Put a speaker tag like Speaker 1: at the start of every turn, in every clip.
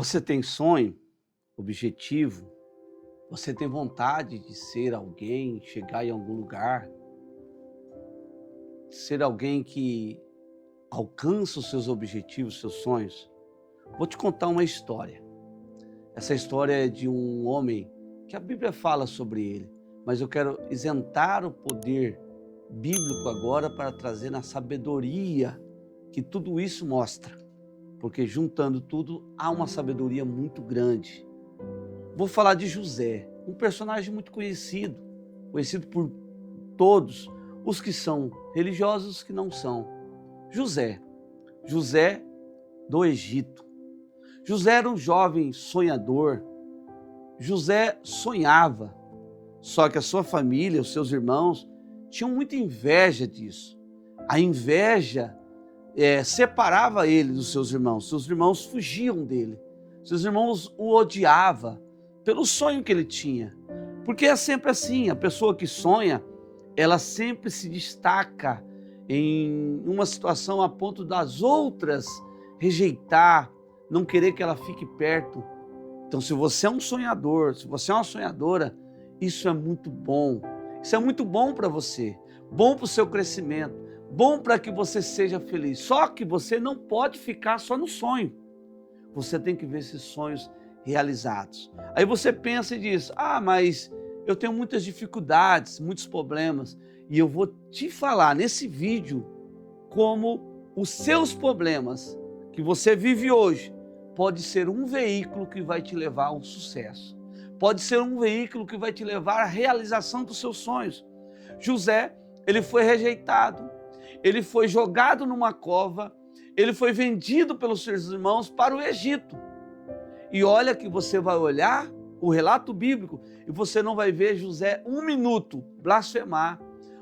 Speaker 1: Você tem sonho, objetivo, você tem vontade de ser alguém, chegar em algum lugar, ser alguém que alcança os seus objetivos, seus sonhos? Vou te contar uma história. Essa história é de um homem que a Bíblia fala sobre ele, mas eu quero isentar o poder bíblico agora para trazer na sabedoria que tudo isso mostra, porque juntando tudo há uma sabedoria muito grande. Vou falar de José, um personagem muito conhecido por todos, os que são religiosos e os que não são. José do Egito. José era um jovem sonhador. José sonhava, só que a sua família, os seus irmãos, tinham muita inveja disso. A inveja separava ele dos seus irmãos fugiam dele, seus irmãos o odiavam pelo sonho que ele tinha. Porque é sempre assim, a pessoa que sonha, ela sempre se destaca em uma situação a ponto das outras rejeitar, não querer que ela fique perto. Então, se você é um sonhador, se você é uma sonhadora, isso é muito bom. Isso é muito bom para você, bom para o seu crescimento, bom para que você seja feliz. Só que você não pode ficar só no sonho. Você tem que ver esses sonhos realizados. Aí você pensa e diz, mas eu tenho muitas dificuldades, muitos problemas. E eu vou te falar nesse vídeo como os seus problemas que você vive hoje pode ser um veículo que vai te levar ao sucesso. Pode ser um veículo que vai te levar à realização dos seus sonhos. José, ele foi rejeitado, ele foi jogado numa cova, ele foi vendido pelos seus irmãos para o Egito. E olha que você vai olhar o relato bíblico e você não vai ver José um minuto blasfemar,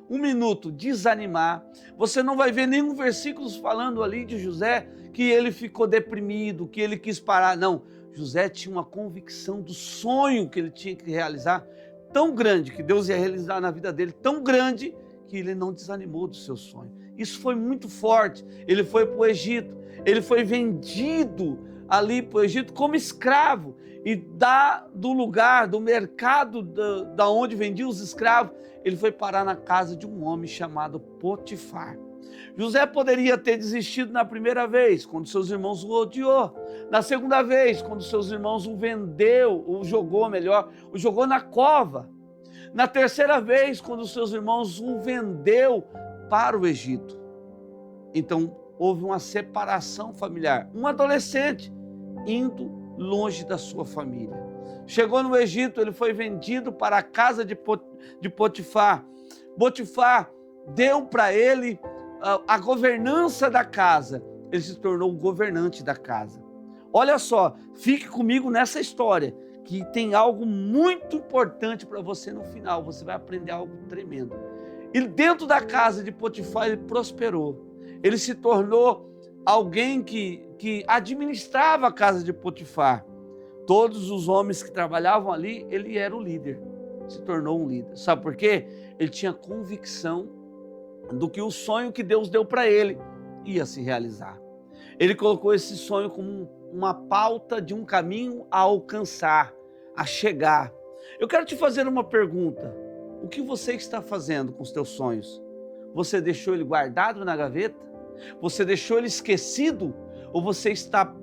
Speaker 1: um minuto desanimar. Você não vai ver nenhum versículo falando ali de José que ele ficou deprimido, que ele quis parar. Não, José tinha uma convicção do sonho que ele tinha que realizar, tão grande, que Deus ia realizar na vida dele, tão grande, que ele não desanimou do seu sonho. Isso foi muito forte. Ele foi para o Egito, ele foi vendido ali para o Egito como escravo, e do lugar, do mercado da onde vendiam os escravos, ele foi parar na casa de um homem chamado Potifar. José poderia ter desistido na primeira vez, quando seus irmãos o odiou. Na segunda vez, quando seus irmãos o jogou na cova. Na terceira vez, quando seus irmãos o vendeu para o Egito. Então, houve uma separação familiar. Um adolescente indo longe da sua família. Chegou no Egito, ele foi vendido para a casa de Potifar. Potifar deu para ele a governança da casa. Ele se tornou o governante da casa. Olha só, fique comigo nessa história, que tem algo muito importante para você no final. Você vai aprender algo tremendo. E dentro da casa de Potifar, ele prosperou. Ele se tornou alguém que administrava a casa de Potifar. Todos os homens que trabalhavam ali, ele era o líder. Se tornou um líder. Sabe por quê? Ele tinha convicção do que o sonho que Deus deu para ele ia se realizar. Ele colocou esse sonho como uma pauta de um caminho a alcançar, a chegar. Eu quero te fazer uma pergunta. O que você está fazendo com os teus sonhos? Você deixou ele guardado na gaveta? Você deixou ele esquecido? Ou você está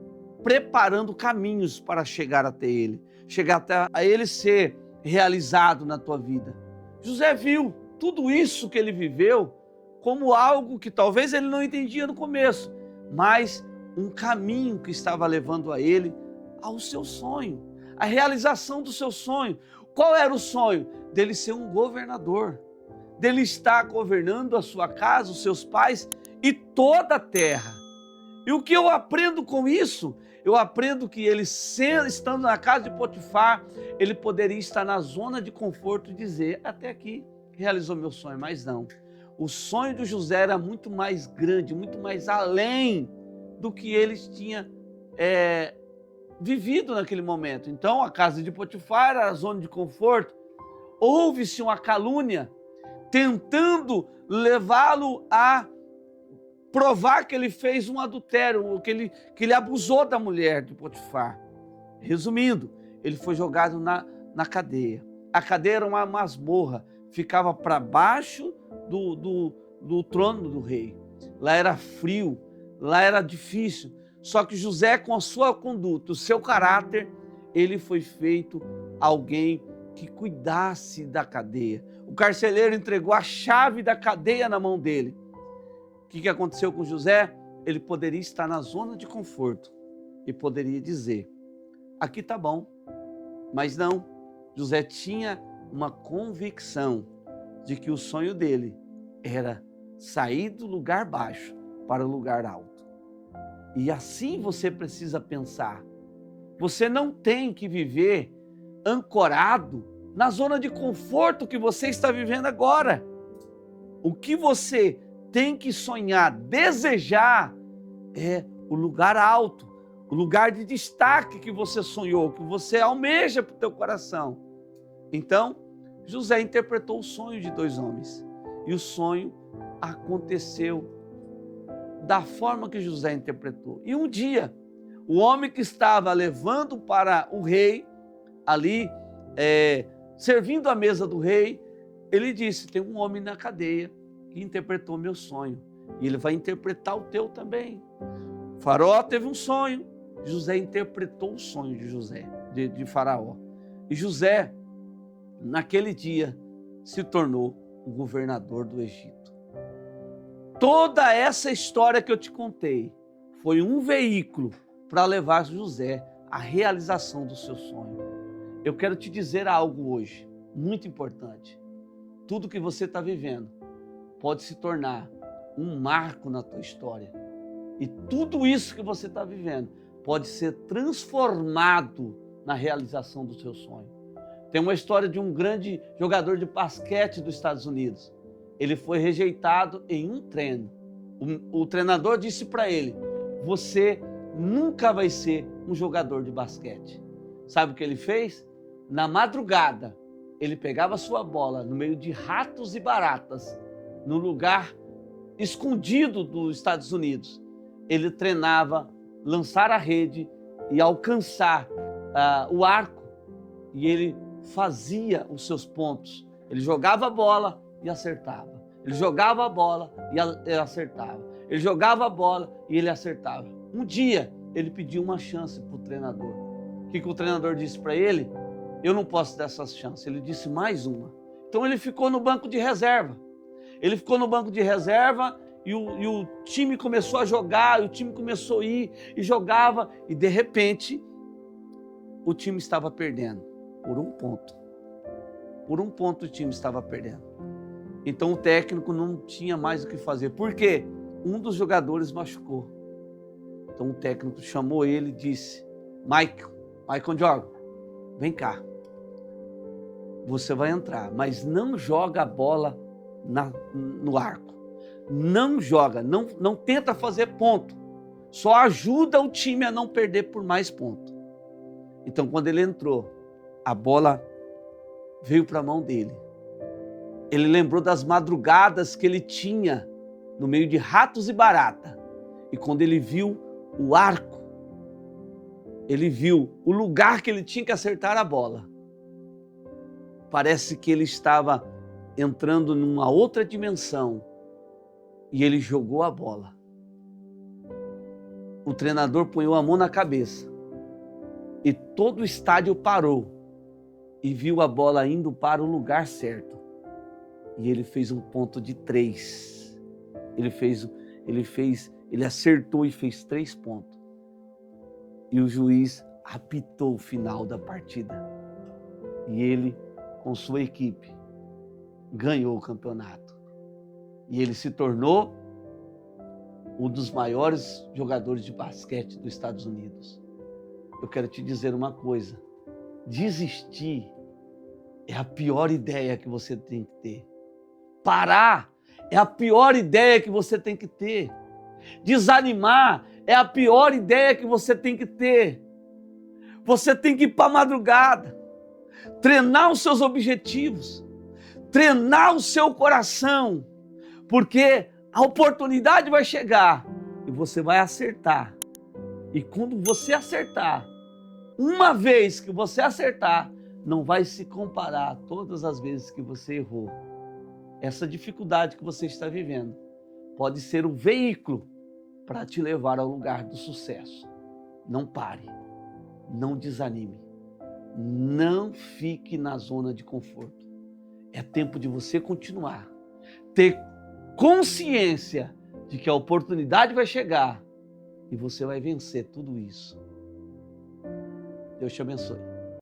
Speaker 1: preparando caminhos para chegar até ele? Chegar até a ele ser realizado na tua vida? José viu tudo isso que ele viveu como algo que talvez ele não entendia no começo, mas um caminho que estava levando a ele ao seu sonho, a realização do seu sonho. Qual era o sonho? Dele ser um governador, dele estar governando a sua casa, os seus pais e toda a terra. E o que eu aprendo com isso? Eu aprendo que ele, estando na casa de Potifar, ele poderia estar na zona de conforto e dizer, até aqui realizou meu sonho, mas não. O sonho do José era muito mais grande, muito mais além do que ele tinha vivido naquele momento. Então, a casa de Potifar era a zona de conforto. Houve-se uma calúnia tentando levá-lo a provar que ele fez um adultério, que ele abusou da mulher de Potifar. Resumindo, ele foi jogado na cadeia. A cadeia era uma masmorra, ficava para baixo do trono do rei. Lá era frio, lá era difícil. Só que José, com a sua conduta, o seu caráter, ele foi feito alguém que cuidasse da cadeia. O carcereiro entregou a chave da cadeia na mão dele. O que aconteceu com José? Ele poderia estar na zona de conforto e poderia dizer: aqui está bom. Mas não, José tinha uma convicção de que o sonho dele era sair do lugar baixo para o lugar alto. E assim você precisa pensar. Você não tem que viver ancorado na zona de conforto que você está vivendo agora. O que você tem que sonhar, desejar, é o lugar alto, o lugar de destaque que você sonhou, que você almeja para o teu coração. Então, José interpretou o sonho de dois homens. E o sonho aconteceu da forma que José interpretou. E um dia, o homem que estava levando para o rei, ali, servindo a mesa do rei, ele disse: tem um homem na cadeia que interpretou meu sonho. E ele vai interpretar o teu também. Faraó teve um sonho. José interpretou o sonho de Faraó. E José, naquele dia, se tornou o governador do Egito. Toda essa história que eu te contei foi um veículo para levar José à realização do seu sonho. Eu quero te dizer algo hoje, muito importante. Tudo que você está vivendo pode se tornar um marco na tua história. E tudo isso que você está vivendo pode ser transformado na realização do seu sonho. Tem uma história de um grande jogador de basquete dos Estados Unidos. Ele foi rejeitado em um treino. O treinador disse para ele: você nunca vai ser um jogador de basquete. Sabe o que ele fez? Na madrugada, ele pegava a sua bola no meio de ratos e baratas, no lugar escondido dos Estados Unidos. Ele treinava lançar a rede e alcançar o arco, e ele fazia os seus pontos. Ele jogava a bola e acertava. Ele jogava a bola e ele acertava. Ele jogava a bola e ele acertava. Um dia, ele pediu uma chance para o treinador. O que o treinador disse para ele? Eu não posso dar essa chance. Ele disse mais uma. Então ele ficou no banco de reserva. Ele ficou no banco de reserva e o time começou a jogar, e o time começou a ir e jogava, e de repente o time estava perdendo por um ponto. Por um ponto o time estava perdendo. Então o técnico não tinha mais o que fazer. Por quê? Um dos jogadores machucou. Então o técnico chamou ele e disse: Michael Jordan, vem cá. Você vai entrar, mas não joga a bola no arco. Não joga, não tenta fazer ponto. Só ajuda o time a não perder por mais ponto. Então quando ele entrou, a bola veio para a mão dele. Ele lembrou das madrugadas que ele tinha no meio de ratos e barata. E quando ele viu o arco, ele viu o lugar que ele tinha que acertar a bola. Parece que ele estava entrando numa outra dimensão e ele jogou a bola. O treinador põe a mão na cabeça e todo o estádio parou e viu a bola indo para o lugar certo. E ele fez um ponto de 3. Ele acertou e fez 3 pontos. E o juiz apitou o final da partida. E ele, com sua equipe, ganhou o campeonato. E ele se tornou um dos maiores jogadores de basquete dos Estados Unidos. Eu quero te dizer uma coisa: desistir é a pior ideia que você tem que ter. Parar é a pior ideia que você tem que ter. Desanimar é a pior ideia que você tem que ter. Você tem que ir para a madrugada, treinar os seus objetivos, treinar o seu coração, porque a oportunidade vai chegar e você vai acertar. E quando você acertar, uma vez que você acertar, não vai se comparar a todas as vezes que você errou. Essa dificuldade que você está vivendo pode ser um veículo para te levar ao lugar do sucesso. Não pare, não desanime, não fique na zona de conforto. É tempo de você continuar, ter consciência de que a oportunidade vai chegar e você vai vencer tudo isso. Deus te abençoe.